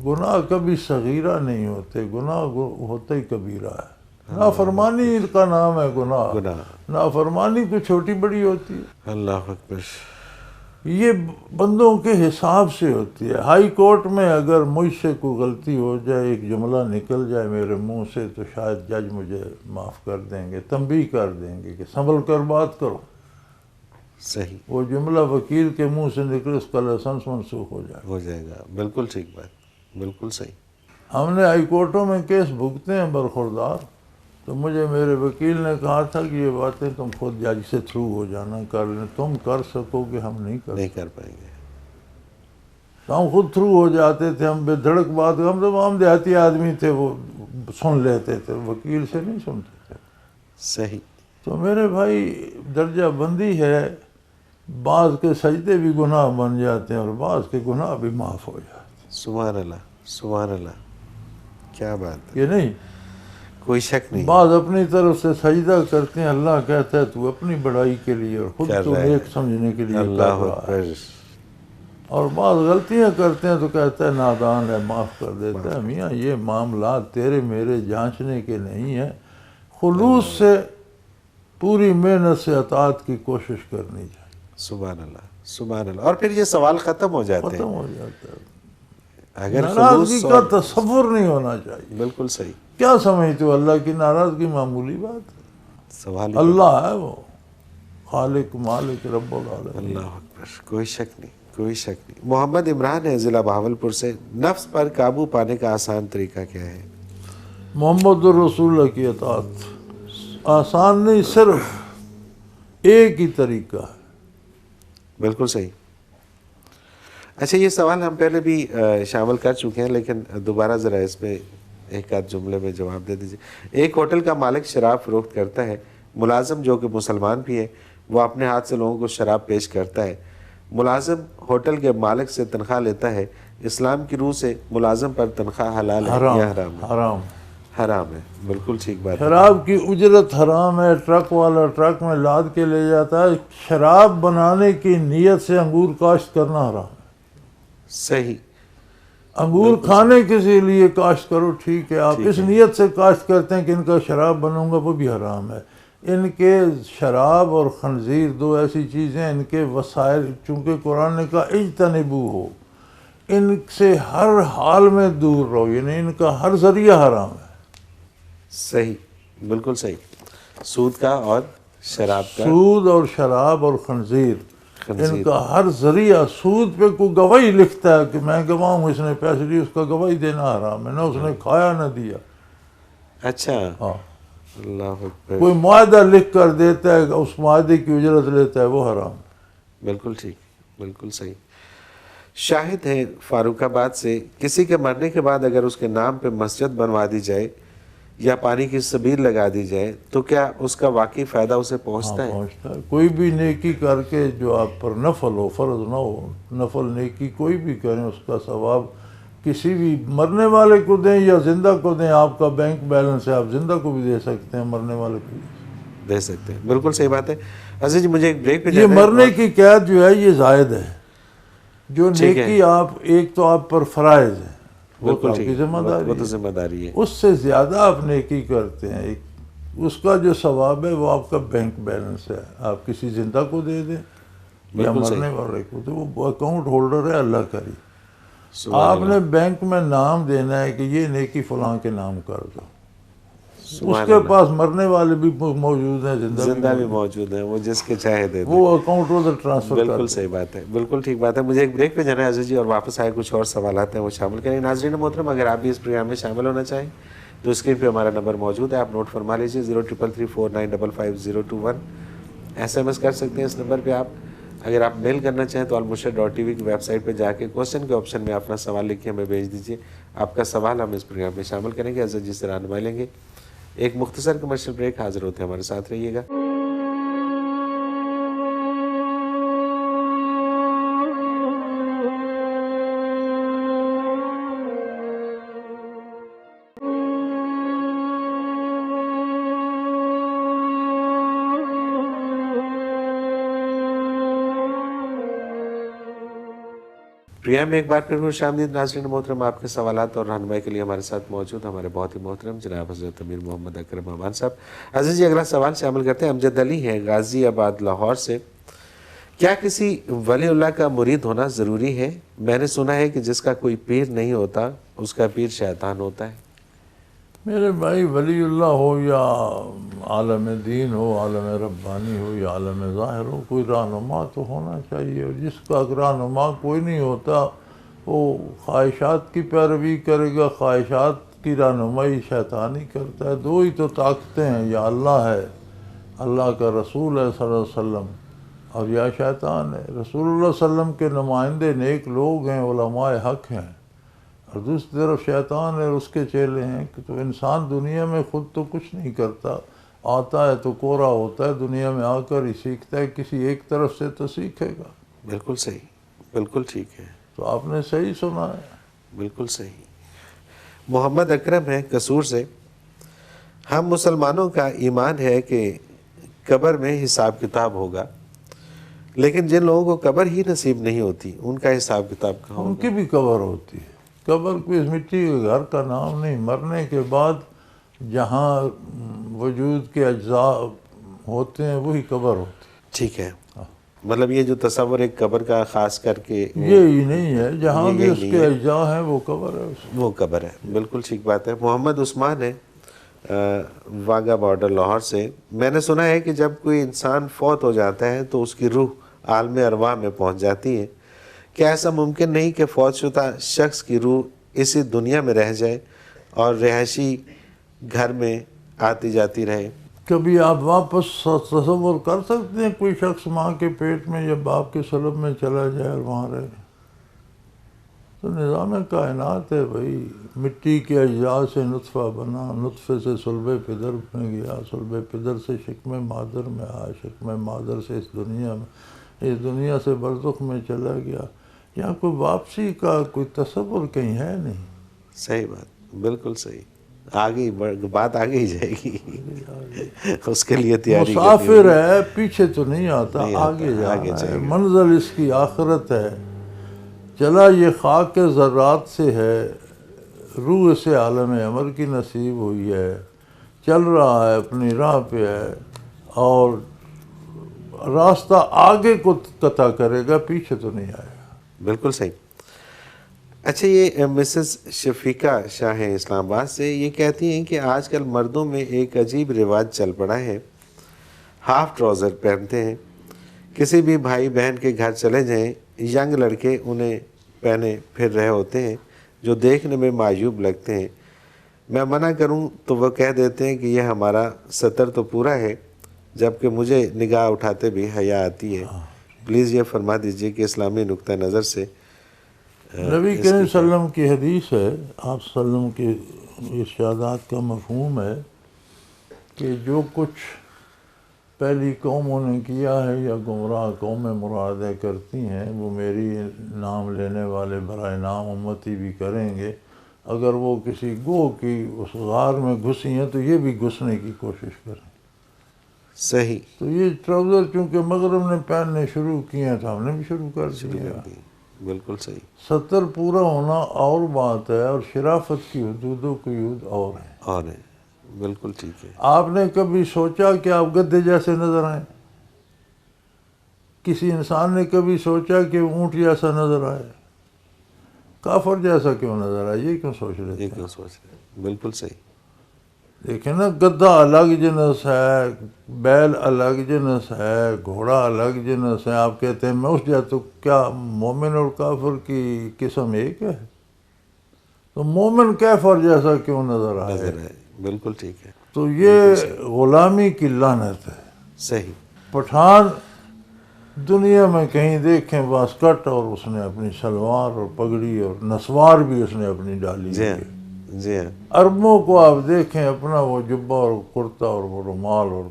گناہ کبھی صغیرہ نہیں ہوتے، گناہ ہوتا ہی کبیرہ ہے۔ نافرمانی کا نام ہے گناہ، نافرمانی کو چھوٹی بڑی ہوتی ہے۔ اللہ اکبر۔ یہ بندوں کے حساب سے ہوتی ہے۔ ہائی کورٹ میں اگر مجھ سے کوئی غلطی ہو جائے، ایک جملہ نکل جائے میرے منہ سے، تو شاید جج مجھے معاف کر دیں گے، تنبیہ کر دیں گے کہ سنبھل کر بات کرو۔ صحیح وہ جملہ وکیل کے منہ سے نکلے، اس کا لائسنس منسوخ ہو جائے گا۔ بالکل ٹھیک بات، بالکل صحیح۔ ہم نے ہائی کورٹوں میں کیس بھگتے ہیں برخوردار، تو مجھے میرے وکیل نے کہا تھا کہ یہ باتیں تم خود جج سے تھرو ہو جانا، کر لیں، تم کر سکو گے، ہم نہیں کر پائیں گے۔ تو ہم خود تھرو ہو جاتے تھے، ہم بے دھڑک بات، ہم تو عام دیہاتی آدمی تھے، وہ سن لیتے تھے، وکیل سے نہیں سنتے تھے۔ صحیح۔ تو میرے بھائی درجہ بندی ہے، بعض کے سجدے بھی گناہ بن جاتے ہیں اور بعض کے گناہ بھی معاف ہو جاتے ہیں۔ سبحان اللہ، سبحان اللہ، کیا بات ہے، یہ نہیں، کوئی شک نہیں۔ بعض اپنی طرف سے سجدہ کرتے ہیں، اللہ کہتا ہے تو اپنی بڑائی کے لیے اور خود تو نیک سمجھنے کے لیے کر رہا ہے، اور بعض غلطیاں کرتے ہیں تو کہتا ہے نادان ہے، معاف کر دیتا ہے۔ میاں یہ معاملات تیرے میرے جانچنے کے نہیں ہیں، خلوص سے پوری محنت سے اطاعت کی کوشش کرنی چاہیے۔ سبحان اللہ، سبحان اللہ۔ اور پھر یہ سوال ختم ہو جاتے ہیں، ختم ہو جاتا ہے۔ اگر ناراضگی خلوص کا تصور نہیں ہونا چاہیے۔ بالکل صحیح۔ کیا سمجھتے ہو اللہ کی ناراضگی معمولی بات ہے؟ سوال اللہ ہے وہ خالق مالک رب العالمین۔ اللہ اکبر، کوئی شک نہیں، کوئی شک نہیں۔ محمد عمران ہے ضلع بہاولپور سے، نفس پر قابو پانے کا آسان طریقہ کیا ہے؟ محمد الرسول اللہ کی اطاعت آسان نہیں، صرف ایک ہی طریقہ ہے۔ بالکل صحیح۔ اچھا، یہ سوال ہم پہلے بھی شامل کر چکے ہیں، لیکن دوبارہ ذرا اس میں ایک آدھ جملے میں جواب دے دیجیے۔ ایک ہوٹل کا مالک شراب فروخت کرتا ہے، ملازم جو کہ مسلمان بھی ہے وہ اپنے ہاتھ سے لوگوں کو شراب پیش کرتا ہے۔ ملازم ہوٹل کے مالک سے تنخواہ لیتا ہے، اسلام کی روح سے ملازم پر تنخواہ حلال ہے یا حرام ہے؟ حرام، حرام ہے، بالکل ٹھیک بات ہے۔ شراب کی اجرت حرام ہے۔ ٹرک والا ٹرک میں لاد کے لے جاتا ہے، شراب بنانے کی نیت سے انگور کاشت کرنا حرام ہے۔ صحیح۔ انگور کھانے کے لیے کاشت کرو، ٹھیک ہے، آپ اس نیت سے کاشت کرتے ہیں کہ ان کا شراب بنوں گا، وہ بھی حرام ہے۔ ان کے شراب اور خنزیر دو ایسی چیزیں، ان کے وسائل، چونکہ قرآن نے کہا اجتنبو ہو، ان سے ہر حال میں دور رہو، یعنی ان کا ہر ذریعہ حرام ہے۔ صحیح، بالکل صحیح۔ سود کا اور شراب کا، سود اور شراب اور خنزیر، ان کا ہر ذریعہ۔ سود پہ کوئی گواہی لکھتا ہے کہ میں گواہ ہوں اس نے پیسے لیے، اس کا گواہی دینا حرام ہے، نہ اس نے کھایا نہ دیا۔ اچھا، ہاں، اللہ اکبر، کوئی معاہدہ لکھ کر دیتا ہے، اس معاہدے کی اجرت لیتا ہے، وہ حرام۔ بالکل ٹھیک، بالکل صحیح۔ شاہد ہے فاروق آباد سے، کسی کے مرنے کے بعد اگر اس کے نام پہ مسجد بنوا دی جائے یا پانی کی سبیل لگا دی جائے تو کیا اس کا واقعی فائدہ اسے پہنچتا ہے؟ پہنچتا ہے۔ کوئی بھی نیکی کر کے جو آپ پر نفل ہو، فرض نہ ہو، نفل نیکی کوئی بھی کریں، اس کا ثواب کسی بھی مرنے والے کو دیں یا زندہ کو دیں۔ آپ کا بینک بیلنس ہے، آپ زندہ کو بھی دے سکتے ہیں، مرنے والے کو بھی دے سکتے ہیں، بالکل صحیح بات ہے۔ عزیز جی، مجھے ایک بریک پہ یہ جانا ہے۔ مرنے کی قید جو ہے یہ زائد ہے۔ جو نیکی آپ، ایک تو آپ پر فرائض ہے، وہ تو آپ کی ذمہ داری وہ تو ذمہ داری ہے، اس سے زیادہ آپ نیکی کرتے ہیں، اس کا جو ثواب ہے وہ آپ کا بینک بیلنس ہے۔ آپ کسی زندہ کو دے دیں یا مرنے والے کو، تو وہ اکاؤنٹ ہولڈر ہے اللہ کا ہی۔ آپ نے بینک میں نام دینا ہے کہ یہ نیکی فلاں کے نام کر دو، اس کے پاس مرنے والے بھی موجود ہیں، زندہ بھی موجود ہیں، وہ جس کے چاہے دے دیں، وہ اکاؤنٹ ادھر ٹرانسفر کر بالکل صحیح بات ہے، بالکل ٹھیک بات ہے۔ مجھے ایک بریک پہ جانا ہے عزیز جی، اور واپس آئے کچھ اور سوالات ہیں وہ شامل کریں۔ ناظرین محترم، اگر آپ بھی اس پروگرام میں شامل ہونا چاہیں تو اسکرین پہ ہمارا نمبر موجود ہے، آپ نوٹ فرما لیجیے 033349555021۔ SMS کر سکتے ہیں اس نمبر پہ آپ۔ اگر آپ میل کرنا چاہیں تو almurshid.tv کی ویب سائٹ پہ جا کے کوسچن کے آپشن میں اپنا سوال لکھ کے ہمیں بھیج دیجیے، آپ کا سوال ہم اس پروگرام میں شامل کریں گے، عزیز جی سے رہنمائی لیں گے۔ ایک مختصر کمرشل بریک، حاضر ہوتے ہیں، ہمارے ساتھ رہیے گا۔ پروگرام میں ایک بار پھر خوش آمدید ناظرین محترم، آپ کے سوالات اور رہنمائی کے لیے ہمارے ساتھ موجود ہمارے بہت ہی محترم جناب حضرت امیر محمد اکرم امان صاحب۔ عزیز جی، اگلا سوال شامل کرتے ہیں، امجد علی ہیں غازی آباد لاہور سے۔ کیا کسی ولی اللہ کا مرید ہونا ضروری ہے؟ میں نے سنا ہے کہ جس کا کوئی پیر نہیں ہوتا اس کا پیر شیطان ہوتا ہے۔ میرے بھائی، ولی اللہ ہو یا عالم دین ہو، عالم ربانی ہو یا عالم ظاہر ہو، کوئی رہنما تو ہونا چاہیے، اور جس کا رہنما کوئی نہیں ہوتا وہ خواہشات کی پیروی کرے گا، خواہشات کی رہنمائی شیطان ہی کرتا ہے۔ دو ہی تو طاقتیں ہیں، یا اللہ ہے، اللہ کا رسول ہے صلی اللہ علیہ وسلم، اور یا شیطان ہے۔ رسول اللہ صلی اللہ علیہ وسلم کے نمائندے نیک لوگ ہیں، علماء حق ہیں، اور دوسری طرف شیطان ہے، اس کے چیلے ہیں۔ کہ تو انسان دنیا میں خود تو کچھ نہیں کرتا، آتا ہے تو کوڑا ہوتا ہے، دنیا میں آ کر ہی سیکھتا ہے، کسی ایک طرف سے تو سیکھے گا۔ بالکل صحیح، بالکل ٹھیک ہے، تو آپ نے صحیح سنا ہے۔ بالکل صحیح۔ محمد اکرم ہے قصور سے۔ ہم مسلمانوں کا ایمان ہے کہ قبر میں حساب کتاب ہوگا، لیکن جن لوگوں کو قبر ہی نصیب نہیں ہوتی ان کا حساب کتاب کہاں ان ہوگا؟ کی بھی قبر ہوتی ہے۔ قبر کوئی اس مٹی کے گھر کا نام نہیں، مرنے کے بعد جہاں وجود کے اجزاء ہوتے ہیں وہی قبر ہوتی ہے۔ ٹھیک ہے، مطلب یہ جو تصور ایک قبر کا خاص کر کے یہی نہیں ہے، جہاں بھی اس کے اجزاء ہیں وہ قبر ہے، وہ قبر ہے، بالکل ٹھیک بات ہے۔ محمد عثمان ہے واگا بارڈر لاہور سے۔ میں نے سنا ہے کہ جب کوئی انسان فوت ہو جاتا ہے تو اس کی روح عالم ارواح میں پہنچ جاتی ہے، کیا ایسا ممکن نہیں کہ فوت شدہ شخص کی روح اسی دنیا میں رہ جائے اور رہائشی گھر میں آتی جاتی رہے؟ کبھی آپ واپس تصور کر سکتے ہیں کوئی شخص ماں کے پیٹ میں یا باپ کے سلب میں چلا جائے اور وہاں رہے؟ تو نظام کائنات ہے بھائی، مٹی کے اجزاء سے نطفہ بنا، نطفے سے صلب پدر میں گیا، صلب پدر سے شکم مادر میں آیا، شکم مادر سے اس دنیا سے برزخ میں چلا گیا۔ یہاں کوئی واپسی کا کوئی تصور کہیں ہے نہیں۔ صحیح بات، بالکل صحیح، آگے بات آگے ہی جائے گی، اس کے لیے تیاری مسافر ہے، پیچھے تو نہیں آتا، آگے آگے جانا ہے، جائے گا۔ منزل اس کی آخرت ہے۔ چلا یہ خاک کے ذرات سے ہے، روح سے عالم امر کی نصیب ہوئی ہے، چل رہا ہے، اپنی راہ پہ ہے، اور راستہ آگے کو قطع کرے گا، پیچھے تو نہیں آئے گا۔ بالکل صحیح۔ اچھا، یہ مسز شفیقہ شاہ ہیں اسلام آباد سے، یہ کہتی ہیں کہ آج کل مردوں میں ایک عجیب رواج چل پڑا ہے، ہاف ٹراؤزر پہنتے ہیں۔ کسی بھی بھائی بہن کے گھر چلے جائیں، ینگ لڑکے انہیں پہنے پھر رہے ہوتے ہیں جو دیکھنے میں معیوب لگتے ہیں۔ میں منع کروں تو وہ کہہ دیتے ہیں کہ یہ ہمارا ستر تو پورا ہے، جبکہ مجھے نگاہ اٹھاتے بھی حیا آتی ہے۔ پلیز یہ فرما دیجئے کہ اسلامی نقطہ نظر سے نبی کریم صلی اللہ علیہ وسلم کی حدیث ہے، آپ صلی اللہ علیہ وسلم کی ارشادات کا مفہوم ہے کہ جو کچھ پہلی قوموں نے کیا ہے یا گمراہ قومیں مرادیں کرتی ہیں، وہ میری نام لینے والے برائے نام امتی بھی کریں گے۔ اگر وہ کسی گوہ کی اس غار میں گھسی ہیں تو یہ بھی گھسنے کی کوشش کریں۔ صحیح۔ تو یہ ٹراؤزر چونکہ مغرب نے پہننے شروع کیے ہیں تو ہم نے بھی شروع کر دیا۔ بالکل صحیح۔ ستر پورا ہونا اور بات ہے، اور شرافت کی حدودوں کی حدود اور ہیں۔ اور ہے، بالکل ٹھیک ہے۔ آپ نے کبھی سوچا کہ آپ گدھے جیسے نظر آئیں؟ کسی انسان نے کبھی سوچا کہ اونٹ جیسا نظر آئے؟ کافر جیسا کیوں نظر آئے؟ یہ کیوں سوچ رہے یہ تھے؟ کیوں سوچ رہے ہیں؟ بالکل صحیح۔ دیکھیں نا، گدھا الگ جنس ہے، بیل الگ جنس ہے، گھوڑا الگ جنس ہے، آپ کہتے ہیں میں اس جا، تو کیا مومن اور کافر کی قسم ایک ہے؟ تو مومن کافر جیسا کیوں نظر آئے؟ نظر آئے، بالکل ٹھیک ہے، تو یہ غلامی کی لعنت ہے۔ صحیح، پٹھان دنیا میں کہیں دیکھیں واسکٹ، اور اس نے اپنی شلوار اور پگڑی اور نسوار بھی اس نے اپنی ڈالی جی ہوئی ہاں، ہے۔ جی ہاں، عربوں کو آپ دیکھیں اپنا وہ جبہ اور کرتا اور وہ رومال اور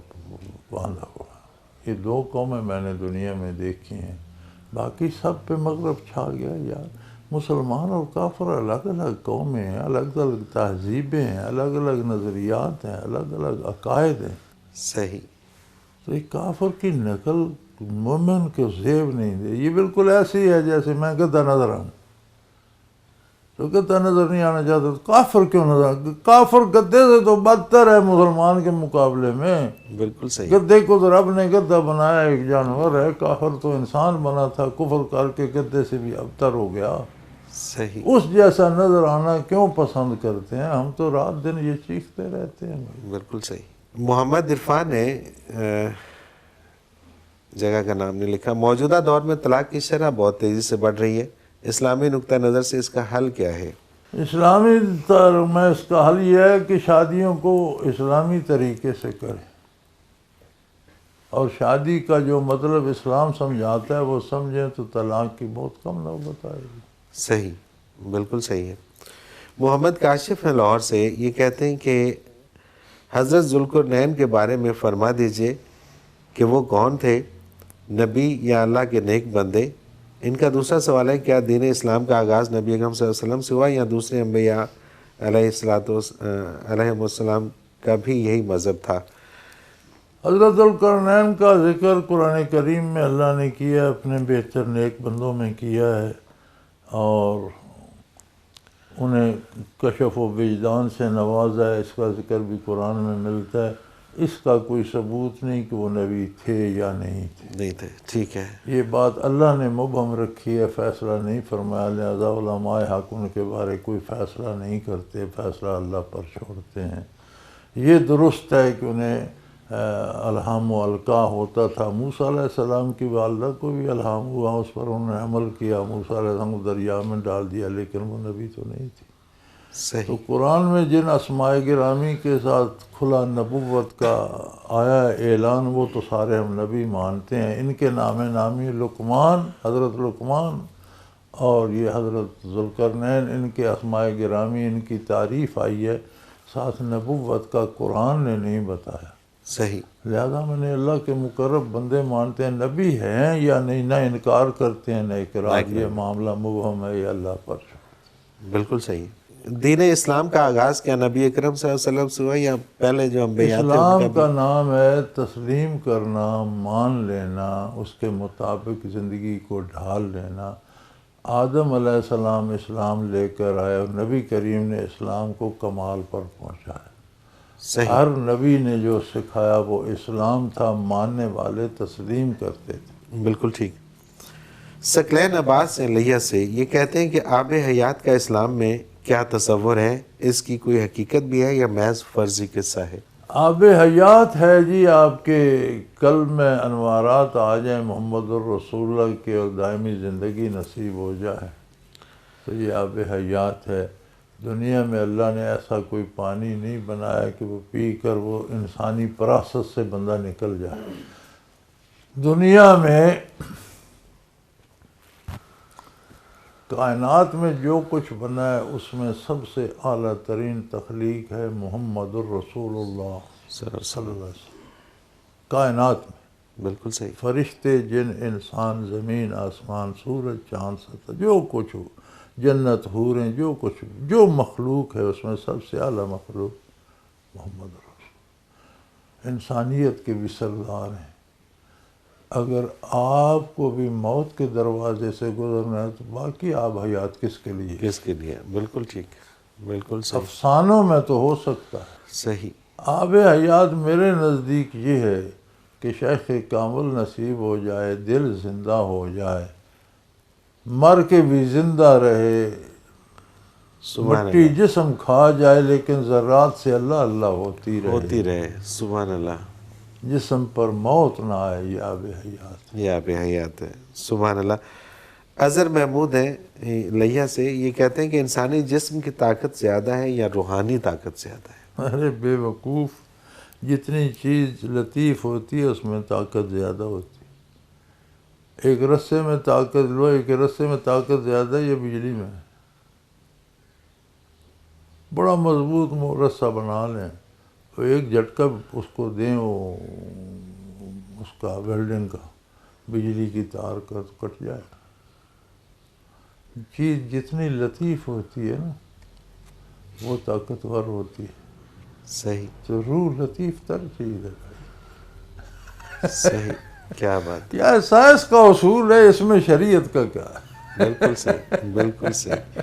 باندھا ہوا۔ یہ دو قومیں میں نے دنیا میں دیکھی ہیں، باقی سب پہ مغرب چھا گیا یار۔ مسلمان اور کافر الگ الگ قومیں ہیں، الگ الگ تہذیبیں ہیں، الگ الگ نظریات ہیں، الگ الگ عقائد ہیں۔ صحیح، تو ایک کافر کی نقل مومن کو زیب نہیں دے۔ یہ بالکل ایسی ہے جیسے میں گدھا نظر آؤں، تو گدھا نظر نہیں آنا چاہتا تو کافر کیوں نظر؟ کافر گدھے سے تو بدتر ہے مسلمان کے مقابلے میں۔ بالکل صحیح، گدھے کو تو رب نے گدھا بنایا، ایک جانور ہے، کافر تو انسان بنا تھا، کفر کر کے گدھے سے بھی ابتر ہو گیا۔ صحیح، اس جیسا نظر آنا کیوں پسند کرتے ہیں؟ ہم تو رات دن یہ چیختے رہتے ہیں۔ بالکل صحیح۔ محمد عرفان نے جگہ کا نام نہیں لکھا، موجودہ دور میں طلاق کی شرح بہت تیزی سے بڑھ رہی ہے، اسلامی نقطہ نظر سے اس کا حل کیا ہے؟ اسلامی میں اس کا حل یہ ہے کہ شادیوں کو اسلامی طریقے سے کریں، اور شادی کا جو مطلب اسلام سمجھاتا ہے وہ سمجھیں تو طلاق کی بہت کم نوبت آئے گی۔ صحیح، بالکل صحیح ہے۔ محمد کاشف ہیں لاہور سے، یہ کہتے ہیں کہ حضرت ذوالقرنین کے بارے میں فرما دیجئے کہ وہ کون تھے، نبی یا اللہ کے نیک بندے؟ ان کا دوسرا سوال ہے، کیا دین اسلام کا آغاز نبی اکرم صلی اللہ علیہ وسلم سے ہوا یا دوسرے انبیاء علیہ السلام کا بھی یہی مذہب تھا؟ حضرت ذوالقرنین کا ذکر قرآن کریم میں اللہ نے کیا، اپنے بہتر نیک بندوں میں کیا ہے، اور انہیں کشف و وجدان سے نوازا ہے۔ اس کا ذکر بھی قرآن میں ملتا ہے۔ اس کا کوئی ثبوت نہیں کہ وہ نبی تھے یا نہیں تھے، نہیں تھے، ٹھیک ہے، یہ بات اللہ نے مبہم رکھی ہے، فیصلہ نہیں فرمایا، لہذا علماء حق ان کے بارے کوئی فیصلہ نہیں کرتے، فیصلہ اللہ پر چھوڑتے ہیں۔ یہ درست ہے کہ انہیں الہام و القاء ہوتا تھا، موسیٰ علیہ السلام کی والدہ کو بھی الہام ہوا، اس پر انہوں نے عمل کیا، موسیٰ علیہ السلام کو دریا میں ڈال دیا، لیکن وہ نبی تو نہیں تھی۔ تو صحیح، قرآن میں جن اسماء گرامی کے ساتھ کھلا نبوت کا آیا ہے اعلان، وہ تو سارے ہم نبی مانتے ہیں۔ ان کے نام نامی لقمان، حضرت لقمان اور یہ حضرت ذوالقرنین، ان کے اسماء گرامی، ان کی تعریف آئی ہے، ساتھ نبوت کا قرآن نے نہیں بتایا۔ صحیح، لہذا میں نے اللہ کے مقرب بندے مانتے ہیں، نبی ہیں یا نہیں، نہ انکار کرتے ہیں نہ اقرار، یہ معاملہ مبہم ہے، یہ اللہ پر چھوڑ۔ بالکل صحیح۔ دین اسلام کا آغاز کیا نبی اکرم صلی اللہ علیہ وسلم سے ہوا یا پہلے جو انبیاء تھے ان اسلام کا کا بھی؟ نام ہے تسلیم کرنا، مان لینا، اس کے مطابق زندگی کو ڈھال لینا۔ آدم علیہ السلام اسلام لے کر آئے اور نبی کریم نے اسلام کو کمال پر پہنچایا۔ صحیح، ہر نبی نے جو سکھایا وہ اسلام تھا، ماننے والے تسلیم کرتے تھے۔ بالکل ٹھیک۔ ثقلین عباس ہیں لیہ سے، یہ کہتے ہیں کہ آب حیات کا اسلام میں کیا تصور ہے؟ اس کی کوئی حقیقت بھی ہے یا محض فرضی قصہ ہے؟ آب حیات ہے جی، آپ کے قلب میں انوارات آ جائیں محمد الرسول اللہ کے اور دائمی زندگی نصیب ہو جائے تو یہ آب حیات ہے۔ دنیا میں اللہ نے ایسا کوئی پانی نہیں بنایا کہ وہ پی کر وہ انسانی پراست سے بندہ نکل جائے۔ دنیا میں کائنات میں جو کچھ بنا ہے اس میں سب سے اعلیٰ ترین تخلیق ہے محمد الرسول اللہ صلی اللہ علیہ وسلم۔ کائنات میں بالکل صحیح، فرشتے، جن، انسان، زمین، آسمان، سورج، چاند، ستارے، جو کچھ ہو، جنت، حوریں، جو کچھ جو مخلوق ہے اس میں سب سے اعلیٰ مخلوق محمد رسول، انسانیت کے بھی سردار ہیں۔ اگر آپ کو بھی موت کے دروازے سے گزرنا ہے تو باقی آب حیات کس کے لیے؟ کس کے لیے؟ بالکل ٹھیک، بالکل صحیح، افسانوں میں تو ہو سکتا ہے۔ صحیح، آب حیات میرے نزدیک یہ ہے کہ شیخ کامل نصیب ہو جائے، دل زندہ ہو جائے، مر کے بھی زندہ رہے، سبحان مٹی جسم کھا جائے لیکن ذرات سے اللہ اللہ ہوتی رہے، ہوتی رہے، سبحان اللہ، جسم پر موت نہ آئے، یہ آب حیات۔ یہ آب حیات ہے، سبحان اللہ۔ اظہر محمود ہیں لیا سے، یہ کہتے ہیں کہ انسانی جسم کی طاقت زیادہ ہے یا روحانی طاقت زیادہ ہے؟ ارے بے وقوف، جتنی چیز لطیف ہوتی ہے اس میں طاقت زیادہ ہوتی ہے۔ ایک رسے میں طاقت لو، ایک رسے میں طاقت زیادہ ہے، یہ بجلی میں ہے۔ بڑا مضبوط رسہ بنا لیں، ایک جھٹکا اس کو دیں، وہ اس کا ویلڈنگ کا، بجلی کی تار کا، تو کٹ جائے۔ چیز جتنی لطیف ہوتی ہے نا وہ طاقتور ہوتی ہے۔ صحیح، تو روح لطیف تر چیز ہے بھائی۔ صحیح، کیا بات، کیا سائنس کا اصول ہے، اس میں شریعت کا کیا ہے؟ بالکل صحیح، بالکل صحیح،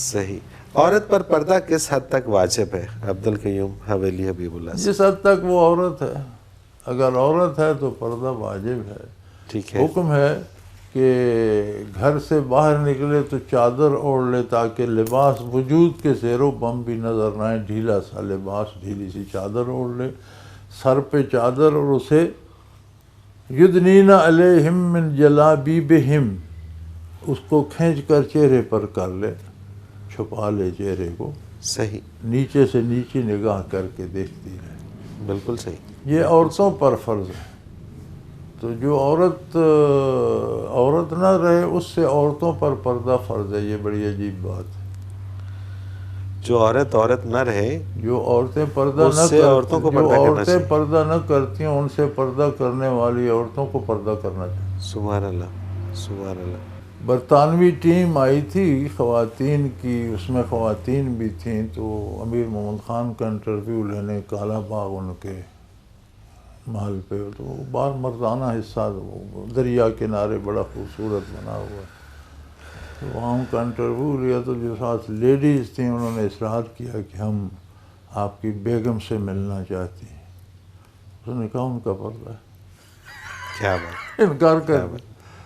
صحیح۔ عورت پر پردہ کس حد تک واجب ہے؟ عبدالقیوم حویلی حبیب اللہ سے۔ جس حد تک وہ عورت ہے، اگر عورت ہے تو پردہ واجب ہے۔ ٹھیک ہے، حکم ہے کہ گھر سے باہر نکلے تو چادر اوڑھ لے تاکہ لباس وجود کے زیر و بم بھی نظر نہ آئے، ڈھیلا سا لباس، ڈھیلی سی چادر اوڑھ لے، سر پہ چادر، اور اسے یدنین علیہم من جلابیبہم، اس کو کھینچ کر چہرے پر کر لے، چھپا لے چہرے کو، صحیح، نیچے سے نیچے نگاہ کر کے دیکھتی رہے۔ بالکل صحیح، یہ عورتوں پر فرض ہے۔ تو جو عورت نہ رہے اس سے عورتوں پر پردہ فرض ہے، یہ بڑی عجیب بات ہے۔ جو عورت نہ رہے، جو عورتیں پردہ اس نہ سے عورتوں کو کرتی، جو پردہ کرنا عورتیں چاہیے۔ پردہ نہ کرتی ہیں ان سے پردہ کرنے والی عورتوں کو پردہ کرنا چاہیے۔ سبحان اللہ، سبحان اللہ، برطانوی ٹیم آئی تھی خواتین کی، اس میں خواتین بھی تھیں، تو امیر محمد خان کا انٹرویو لینے کالا باغ ان کے محل پہ، تو بار مردانہ حصہ دریا کنارے بڑا خوبصورت بنا ہوا، تو وہاں ان کا انٹرویو لیا، تو جو ساتھ لیڈیز تھیں انہوں نے اصرار کیا کہ ہم آپ کی بیگم سے ملنا چاہتی ہیں۔ اس نے کہا ان کا پردہ ہے، کیا بات، انکار کیا کر بات،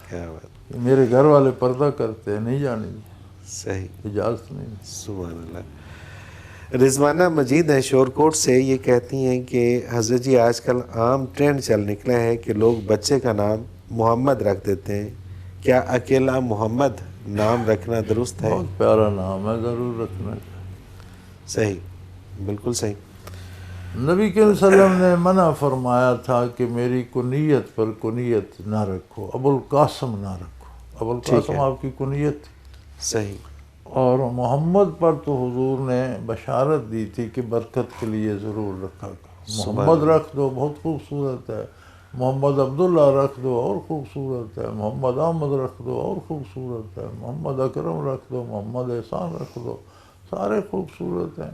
کیا بات، میرے گھر والے پردہ کرتے ہیں، نہیں جانے دی، صحیح، اجازت نہیں۔ سبحان اللہ۔ رضوانہ مجید ہیں شور کوٹ سے، یہ کہتی ہیں کہ حضرت جی آج کل عام ٹرینڈ چل نکلا ہے کہ لوگ بچے کا نام محمد رکھ دیتے ہیں، کیا اکیلا محمد نام رکھنا درست ہے؟ بہت پیارا نام ہے، ضرور رکھنا چاہیے۔ صحیح، بالکل صحیح، نبی کریم صلی اللہ علیہ وسلم نے منع فرمایا تھا کہ میری کنیت پر کنیت نہ رکھو، ابو القاسم نہ رکھو۔ ابو القاسم آپ کی کنیت تھی، صحیح، اور محمد پر تو حضور نے بشارت دی تھی کہ برکت کے لیے ضرور رکھا کرو۔ محمد رکھ دو، بہت خوبصورت ہے، محمد عبداللہ رکھ دو، اور خوبصورت ہے، محمد احمد رکھ دو، اور خوبصورت ہے، محمد اکرم رکھ دو، محمد احسان رکھ دو، سارے خوبصورت ہیں۔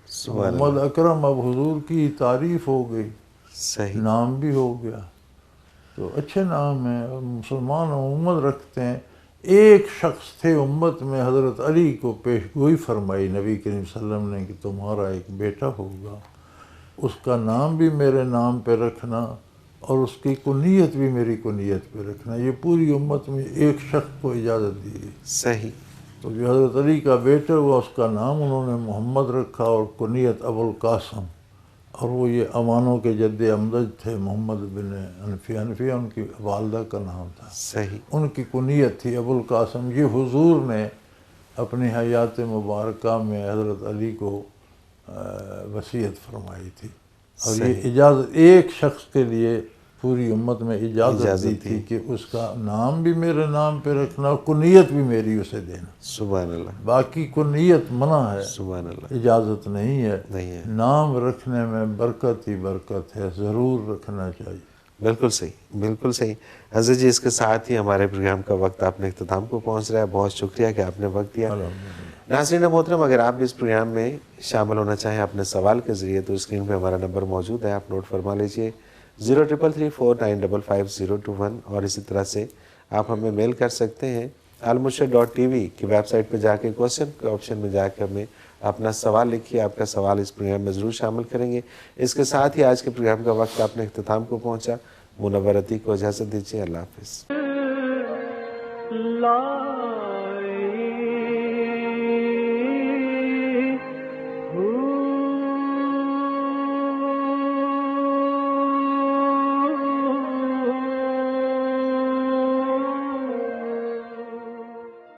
سبحان محمد اللہ، اکرم اب حضور کی تعریف ہو گئی، صحیح، نام بھی ہو گیا، تو اچھے نام ہیں، اور مسلمان عموماً رکھتے ہیں۔ ایک شخص تھے امت میں، حضرت علی کو پیش گوئی فرمائی نبی کریم صلی اللہ علیہ وسلم نے کہ تمہارا ایک بیٹا ہوگا، اس کا نام بھی میرے نام پہ رکھنا اور اس کی کنیت بھی میری کنیت پہ رکھنا۔ یہ پوری امت میں ایک شخص کو اجازت دی گئی۔ صحیح، تو جو حضرت علی کا بیٹا ہوا اس کا نام انہوں نے محمد رکھا اور کنیت ابو القاسم، اور وہ یہ امانوں کے جد امجد تھے، محمد بن حنفیہ ان کی والدہ کا نام تھا، صحیح، ان کی کنیت تھی ابو القاسم۔ یہ حضور نے اپنی حیات مبارکہ میں حضرت علی کو وصیت فرمائی تھی، اور یہ اجازت ایک شخص کے لیے پوری امت میں اجازت دی تھی کہ اس کا نام بھی میرے نام پہ رکھنا اور کنیت بھی میری اسے دینا۔ سبحان اللہ، باقی کنیت منع ہے، سبحان اللہ، اجازت نہیں ہے۔ نہیں ہے، نام رکھنے میں برکت ہی برکت ہے، ضرور رکھنا چاہیے۔ بالکل صحیح، بالکل صحیح۔ حضرت جی اس کے ساتھ ہی ہمارے پروگرام کا وقت اپنے اختتام کو پہنچ رہا ہے، بہت شکریہ کہ آپ نے وقت دیا۔ ناظرین محترم، اگر آپ بھی اس پروگرام میں شامل ہونا چاہیں اپنے سوال کے ذریعے تو اسکرین پہ ہمارا نمبر موجود ہے، آپ نوٹ فرما لیجئے 033349555021، اور اسی طرح سے آپ ہمیں میل کر سکتے ہیں almurshid.tv کی ویب سائٹ پہ جا کے کوسچن کے آپشن میں جا کے ہمیں اپنا سوال لکھیے، آپ کا سوال اس پروگرام میں ضرور شامل کریں گے۔ اس کے ساتھ ہی آج کے پروگرام کا وقت اپنے اختتام کو پہنچا، منور عتیق کو اجازت دیجیے، اللہ حافظ۔ لا